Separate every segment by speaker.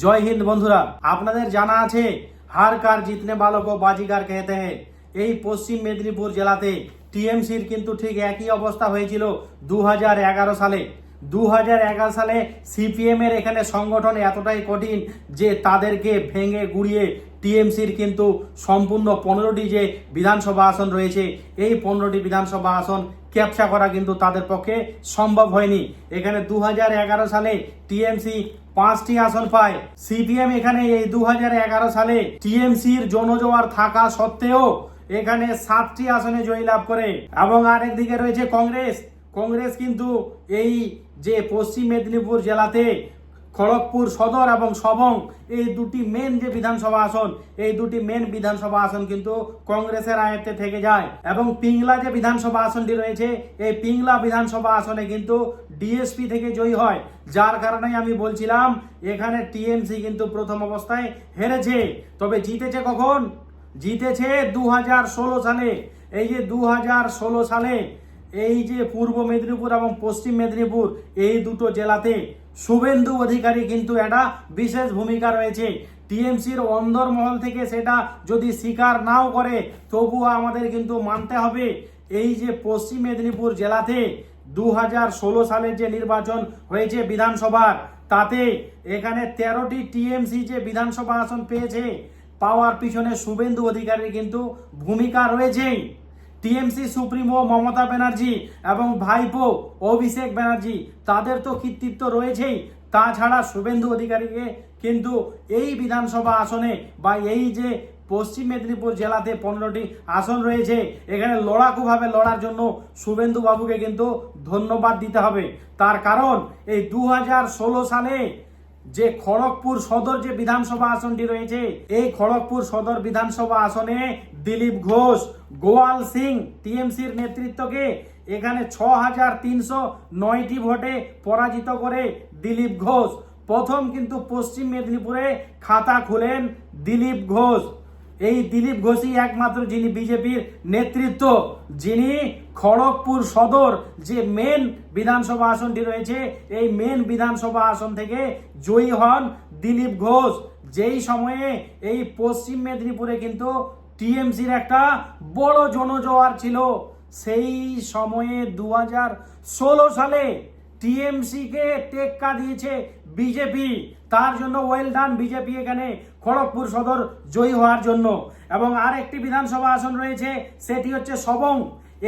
Speaker 1: জয় হিন্দ বন্ধুরা, আপনাদের জানা আছে হার কার জিতনে वालों को बाजीगर कहते हैं। এই পশ্চিম মেদিনীপুর জেলাতে টিএমসির কিন্তু ঠিক একই অবস্থা হয়েছিল 2011 সালে। 2011 সালে সিপিএম এর এখানে সংগঠন এতটাই কঠিন যে তাদেরকে ভেঙে গুড়িয়ে টিএমসির কিন্তু সম্পূর্ণ 15টি যে বিধানসভা আসন রয়েছে এই 15টি বিধানসভা আসন ক্যাপচার করা কিন্তু তাদের পক্ষে সম্ভব হয়নি। এখানে 2011 সালে টিএমসি 5টি আসন পায়। সিপিএম এখানে এই 2011 সালে টিএমসির জনজোয়ার থাকা সত্ত্বেও এখানে 7টি আসনে জয়লাভ করে। এবং আরেকদিকে রয়েছে কংগ্রেস কিন্তু এই যে পশ্চিম মেদিনীপুর জেলাতে খড়গপুর সদর এবং সবং এই দুটি মেন যে বিধানসভা আসন এই দুটি মেন বিধানসভা আসন কিন্তু কংগ্রেসের আয়ত্তে থেকে যায়। এবং পিংলা যে বিধানসভা আসনটি রয়েছে এই পিংলা বিধানসভা আসনে কিন্তু ডিএসপি থেকে জয়ী হয়, যার কারণে আমি বলছিলাম এখানে টিএমসি কিন্তু প্রথম অবস্থায় হেরেছে। তবে জিতেছে কখন? জিতেছে 2016 সালে। এই যে 2016 সালে এই যে পূর্ব মেদিনীপুর এবং পশ্চিম মেদিনীপুর এই দুটো জেলাতে শুভেন্দু অধিকারী কিন্তু একটা বিশেষ ভূমিকা রয়েছে। টিএমসির অন্দরমহল থেকে সেটা যদি স্বীকার নাও করে তবুও আমাদের কিন্তু মানতে হবে এই যে পশ্চিম মেদিনীপুর জেলাতে 2016 সালের যে নির্বাচন হয়েছে বিধানসভার, তাতে এখানে 13টি টিএমসি যে বিধানসভা আসন পেয়েছে, পাওয়ার পিছনে শুভেন্দু অধিকারীর কিন্তু ভূমিকা রয়েছে। টিএমসি সুপ্রিমো মমতা ব্যানার্জি এবং ভাইপো অভিষেক ব্যানার্জি তাদের তো কৃতিত্ব রয়েছেই, তাছাড়া শুভেন্দু অধিকারীকে কিন্তু এই বিধানসভা আসনে বা এই যে পশ্চিম মেদিনীপুর জেলাতে 15টি আসন রয়েছে এখানে লড়াকুভাবে লড়ার জন্য শুভেন্দু বাবুকে কিন্তু ধন্যবাদ দিতে হবে। তার কারণ এই 2016 সালে যে খড়গপুর সদর যে বিধানসভা আসনটি রয়েছে এই খড়গপুর সদর বিধানসভা আসনে দিলীপ ঘোষ, গোয়াল সিং টিএমসির নেতৃত্বকে এখানে 6309টি ভোটে পরাজিত করে দিলীপ ঘোষ প্রথম কিন্তু পশ্চিম মেদিনীপুরে খাতা খুলেন দিলীপ ঘোষ। এই দিলীপ ঘোষই একমাত্র যিনি বিজেপির নেতৃত্ব, যিনি খড়গপুর সদর যে মেন বিধানসভা আসনটি রয়েছে এই মেন বিধানসভা আসন থেকে জয়ী হন দিলীপ ঘোষ। যেই সময়ে এই পশ্চিম মেদিনীপুরে কিন্তু টিএমসির একটা বড় জনজোয়ার ছিল, সেই সময়ে 2016 সালে টিএমসি কে টেক্কা দিয়েছে বিজেপি। তার জন্য ওয়েল ডান বিজেপি এখানে খড়গপুর সদর জয়ী হওয়ার জন্য। এবং আর একটি বিধানসভা আসন রয়েছে সেটি হচ্ছে সবং।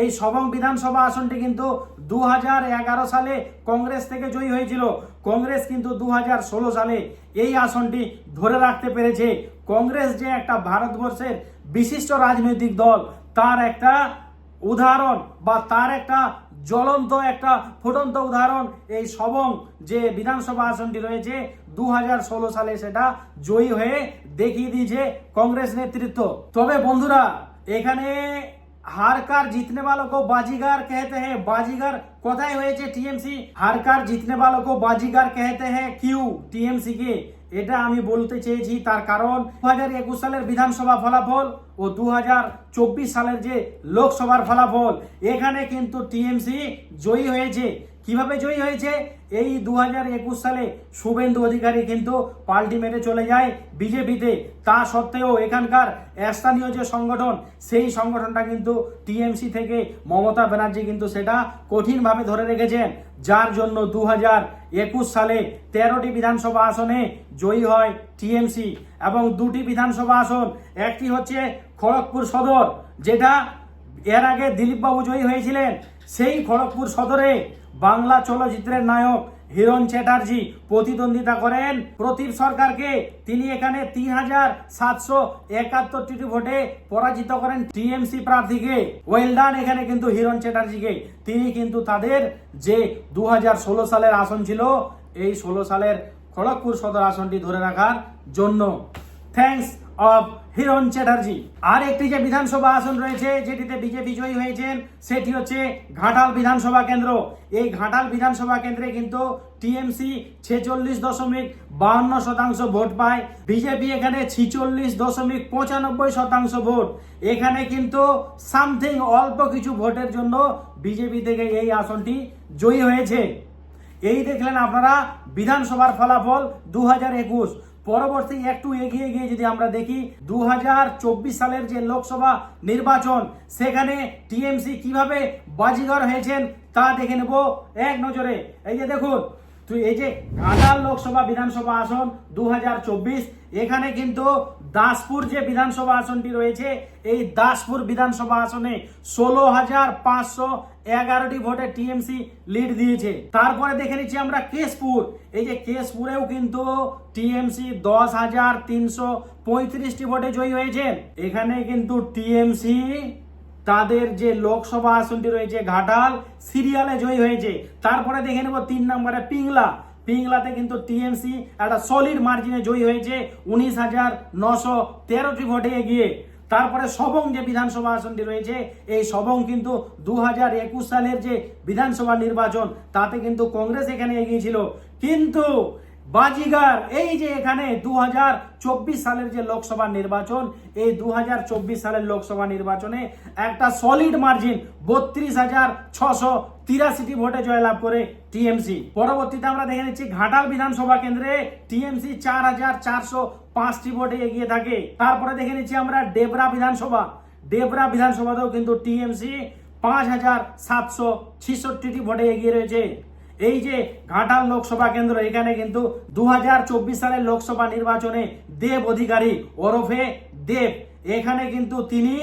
Speaker 1: এই সবং বিধানসভা আসনটি কিন্তু 2011 সালে কংগ্রেস থেকে জয়ী হয়েছিল। কংগ্রেস কিন্তু 2016 সালে এই আসনটি ধরে রাখতে পেরেছে। কংগ্রেস যে একটা ভারতবর্ষের বিশিষ্ট রাজনৈতিক দল তার একটা উদাহরণ বা তার একটা জ্বলন্ত একটা ফুটন্ত উদাহরণ এই সবং যে বিধানসভা আসনটি রয়েছে 2016 সালে সেটা জয়ী হয়ে দেখিয়ে দিয়েছে কংগ্রেস নেতৃত্ব। তবে বন্ধুরা এখানে हार कार जीतने वालों को बाजीगर कहते हैं। बाजीगर কোথায় হয়েছে টিএমসি? হার কার জিতনে वालों को बाजीगर कहते हैं क्यों টিএমসি কে? এটা আমি বলতে চেয়েছি তার কারণ 2021 সালের বিধানসভা ফলাফল ও 2024 সালের যে লোকসভার ফলাফল এখানে কিন্তু টিএমসি জয়ী হয়েছে। কিভাবে জয়ী হয়েছে? এই 2021 সালে শুভেন্দু অধিকারী কিন্তু পাল্টি মেরে চলে যায় বিজেপিতে। তা সত্ত্বেও এখানকার স্থানীয় যে সংগঠন সেই সংগঠনটা কিন্তু টিএমসি থেকে মমতা ব্যানার্জি কিন্তু সেটা কঠিনভাবে ধরে রেখেছেন, যার জন্য 2021 সালে 13টি বিধানসভা আসনে জয়ী হয় টিএমসি। এবং দুটি বিধানসভা আসন, একটি হচ্ছে খড়গপুর সদর যেটা এর আগে দিলীপ বাবু জয়ী হয়েছিলেন, সেই খড়গপুর সদরে বাংলা চলচ্চিত্রের নায়ক হিরণ চ্যাটার্জি প্রতিদ্বন্দ্বিতা করেন প্রদীপ সরকারকে। তিনি এখানে 3771টি ভোটে পরাজিত করেন টিএমসি প্রার্থীকে। ওয়েল ডান এখানে কিন্তু হিরণ চ্যাটার্জিকে। তিনি কিন্তু তাদের যে 2016 সালের আসন ছিল এই 16 সালের খড়গপুর সদর আসনটি ধরে রাখার জন্য থ্যাঙ্কস অফ হিরণ চ্যাটার্জি। আর একটি যে বিধানসভা আসন রয়েছে যেটিতে বিজেপি জয়ী হয়েছেন সেটি হচ্ছে ঘাটাল বিধানসভা কেন্দ্র। এই ঘাটাল বিধানসভা কেন্দ্রে কিন্তু টিএমসি 46.52% ভোট পায়, বিজেপি এখানে 46.95% ভোট। এখানে কিন্তু সামথিং অল্প কিছু ভোটের জন্য বিজেপি থেকে এই আসনটি জয়ী হয়েছে। এই দেখলেন আপনারা বিধানসভার ফলাফল 2021। পরবর্তী একটু এগিয়ে গিয়ে যদি আমরা দেখি 2024 সালের যে লোকসভা নির্বাচন, সেখানে টিএমসি কিভাবে বাজিঘর হয়েছেন তা দেখে নেব এক নজরে। এই যে দেখুন, এই যে ঘাটাল লোকসভা বিধানসভা আসন 2024, এখানে কিন্তু দাসপুর যে বিধানসভা আসনটি রয়েছে, এই দাসপুর বিধানসভা আসনে 16,511টি ভোটে টিএমসি লিড দিয়েছে। তারপরে দেখে নিচ্ছি আমরা কেশপুর। এই যে কেশপুরেও কিন্তু টিএমসি 10,335টি ভোটে জয়ী হয়েছে। এখানে কিন্তু টিএমসি তাদের যে লোকসভা আসনটি রয়েছে ঘাটাল, সিরিয়ালে জয়ী হয়েছে। তারপরে দেখে নেব 3 নম্বরে পিংলা। পিংলাতে কিন্তু টিএমসি একটা সলিড মার্জিনে জয়ী হয়েছে 19,913টি ভোটে এগিয়ে। তারপরে সবং যে বিধানসভা আসনটি রয়েছে, এই সবং কিন্তু 2021 সালের যে বিধানসভা নির্বাচন, তাতে কিন্তু কংগ্রেস এখানে এগিয়েছিল। কিন্তু বাজিগার এই যে এখানে 2024 সালের যে লোকসভা নির্বাচন, এই 2024 সালের লোকসভা নির্বাচনে একটা সলিড মার্জিন 32,683টি ভোটে জয়লাভ করে টিএমসি। পরবর্তীতে আমরা দেখে নিচ্ছি ঘাটাল বিধানসভা কেন্দ্রে টিএমসি 4,405টি ভোটে এগিয়ে থাকে। তারপরে দেখে নিচ্ছি আমরা ডেবরা বিধানসভা। ডেবরা বিধানসভাতেও কিন্তু টিএমসি 5,766টি ভোটে এগিয়ে রয়েছে। এই যে ঘাটাল লোকসভা কেন্দ্র, এখানে কিন্তু 2024 সালের লোকসভা নির্বাচনে দেব অধিকারী ওরফে দেব, এখানে কিন্তু তিনি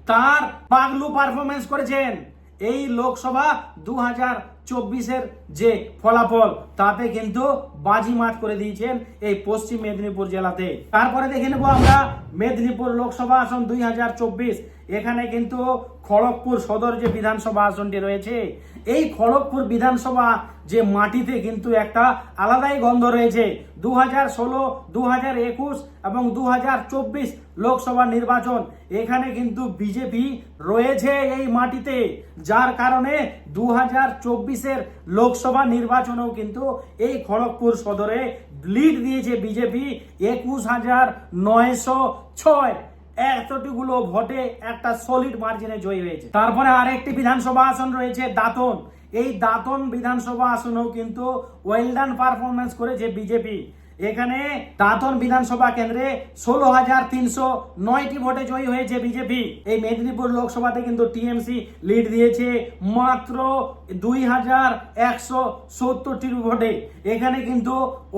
Speaker 1: তার পাগলু পারফরমেন্স করেছেন। এই লোকসভা 2024-এর যে ফলাফল, তাতে কিন্তু বাজিমাত করে দিয়েছেন এই পশ্চিম মেদিনীপুর জেলাতে। তারপরে দেখে নেব আমরা মেদিনীপুর লোকসভা আসন 2024। এখানে কিন্তু খড়গপুর সদর যে বিধানসভা আসনটি রয়েছে, এই খড়গপুর বিধানসভা যে মাটিতে কিন্তু একটা আলাদাই গন্ধ রয়েছে। 2016, 2021 এবং 2024 লোকসভা নির্বাচন, এখানে কিন্তু বিজেপি রয়েছে এই মাটিতে, যার কারণে 2024-এর লোকসভা নির্বাচনেও কিন্তু এই খড়গপুর সদরে লিড দিয়েছে বিজেপি 21,906। এতটিগুলো ভোটে একটা সলিড মার্জিনে জয়ী হয়েছে। তারপরে আরেকটি বিধানসভা আসন রয়েছে দাঁতন। এই দাঁতন বিধানসভা আসনেও কিন্তু ওয়েল ডান পারফরমেন্স করেছে বিজেপি। এখানে দাঁতন বিধানসভা কেন্দ্রে 16,309টি ভোটে জয়ী হয়েছে বিজেপি। এই মেদিনীপুর লোকসভাতে কিন্তু টিএমসি লিড দিয়েছে মাত্র 2,170টি ভোটে। এখানে কিন্তু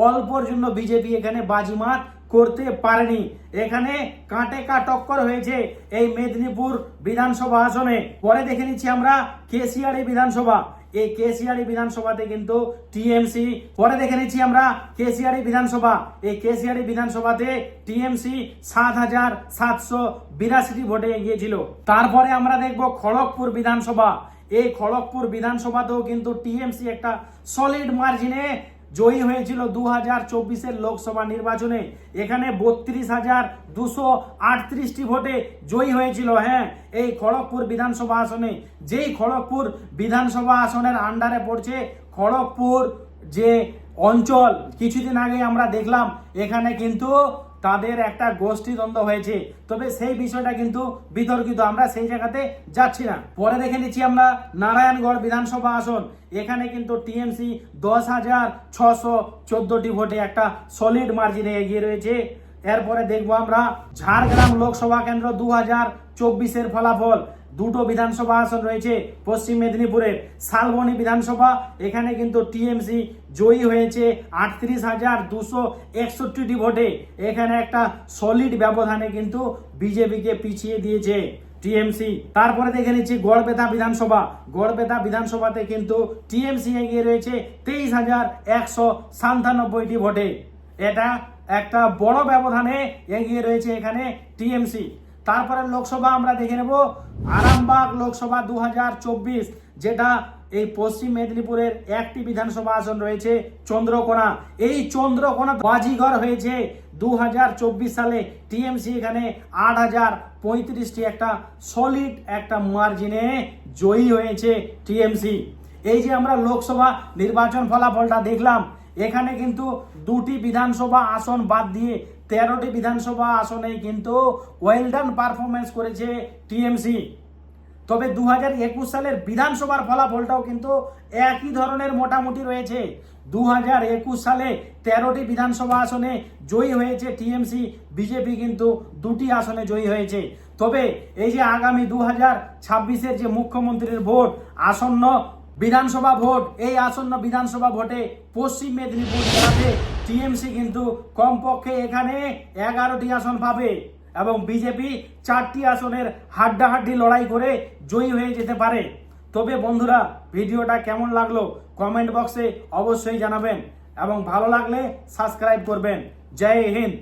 Speaker 1: অল্পর জন্য বিজেপি এখানে বাজিমাত করতে পারেনি। এখানে কাটে কা টক্কর হয়েছে এই মেদিনীপুর বিধানসভা আসনে। পরে দেখে নিচ্ছি আমরা কেশিয়াড়ি বিধানসভা। এই কেশিয়াড়ি বিধানসভাতে কিন্তু টিএমসি, পরে দেখে নিচ্ছি আমরা কেশিয়াড়ি বিধানসভা। এই কেশিয়াড়ি বিধানসভাতে টিএমসি 7,782টি ভোটে এগিয়েছিল। তারপরে আমরা দেখব খড়গপুর বিধানসভা। এই খড়গপুর বিধানসভাতেও কিন্তু টিএমসি একটা সলিড মার্জিনে জয়ী হয়েছিল 2024-এর লোকসভা নির্বাচনে। এখানে 32,238টি ভোটে জয়ী হয়েছিল। হ্যাঁ, এই খড়গপুর বিধানসভা আসনে, যেই খড়গপুর বিধানসভা আসনের আন্ডারে পড়ছে খড়গপুর যে অঞ্চল, কিছুদিন আগে আমরা দেখলাম এখানে কিন্তু তাদের একটা গোষ্ঠীদ্বন্দ্ব হয়েছে। তবে সেই বিষয়টা কিন্তু বিতর্কিত, আমরা সেই জায়গাতে যাচ্ছি না। পরে দেখে নিচ্ছি আমরা নারায়ণগড় বিধানসভা আসন। এখানে কিন্তু টিএমসি 10,614টি ভোটে একটা সলিড মার্জিনে এগিয়ে রয়েছে। এরপরে দেখবো আমরা ঝাড়গ্রাম লোকসভা কেন্দ্র 2024-এর ফলাফল। দুটো বিধানসভা আসন রয়েছে পশ্চিম মেদিনীপুরের। শালবনী বিধানসভা, এখানে কিন্তু টিএমসি জয়ী হয়েছে 38,261টি ভোটে। এখানে একটা সলিড ব্যবধানে কিন্তু বিজেপিকে পিছিয়ে দিয়েছে টিএমসি। তারপরে দেখে নিচ্ছি গড়বেতা বিধানসভা। গড়বেতা বিধানসভাতে কিন্তু টিএমসি এগিয়ে রয়েছে 23,197টি ভোটে। এটা একটা বড় ব্যবধানে এগিয়ে রয়েছে এখানে টিএমসি। তারপরে লোকসভা আমরা দেখে নেব আরামবাগ লোকসভা 2024, যেটা এই পশ্চিম মেদিনীপুরের একটি বিধানসভা আসন রয়েছে চন্দ্রকোনা। এই চন্দ্রকোনা বাজিঘর হয়েছে 2024 সালে। টিএমসি এখানে 8,035টি একটা সলিড একটা মার্জিনে জয়ী হয়েছে টিএমসি। এই যে আমরা লোকসভা নির্বাচন ফলাফলটা দেখলাম, এখানে কিন্তু দুটি বিধানসভা আসন বাদ দিয়ে 13টি বিধানসভা আসনে কিন্তু ওয়েল ডান পারফরমেন্স করেছে টিএমসি। তবে 2021 সালের বিধানসভার ফলাফলটাও কিন্তু একই ধরনের মোটামুটি রয়েছে। 2021 সালে 13টি বিধানসভা আসনে জয়ী হয়েছে টিএমসি, বিজেপি কিন্তু 2টি আসনে জয়ী হয়েছে। তবে এই যে আগামী 2026-এর যে মুখ্যমন্ত্রীর ভোট, আসন্ন বিধানসভা ভোট, এই আসন্ন বিধানসভা ভোটে পশ্চিম মেদিনীপুর জেলাতে টিএমসি কিন্তু কমপক্ষে এখানে 11টি আসন পাবে এবং বিজেপি 4টি আসনের হাড্ডাহাড্ডি লড়াই করে জয়ী হয়ে যেতে পারে। তবে বন্ধুরা, ভিডিওটা কেমন লাগলো কমেন্ট বক্সে অবশ্যই জানাবেন এবং ভালো লাগলে সাবস্ক্রাইব করবেন। জয় হিন্দ।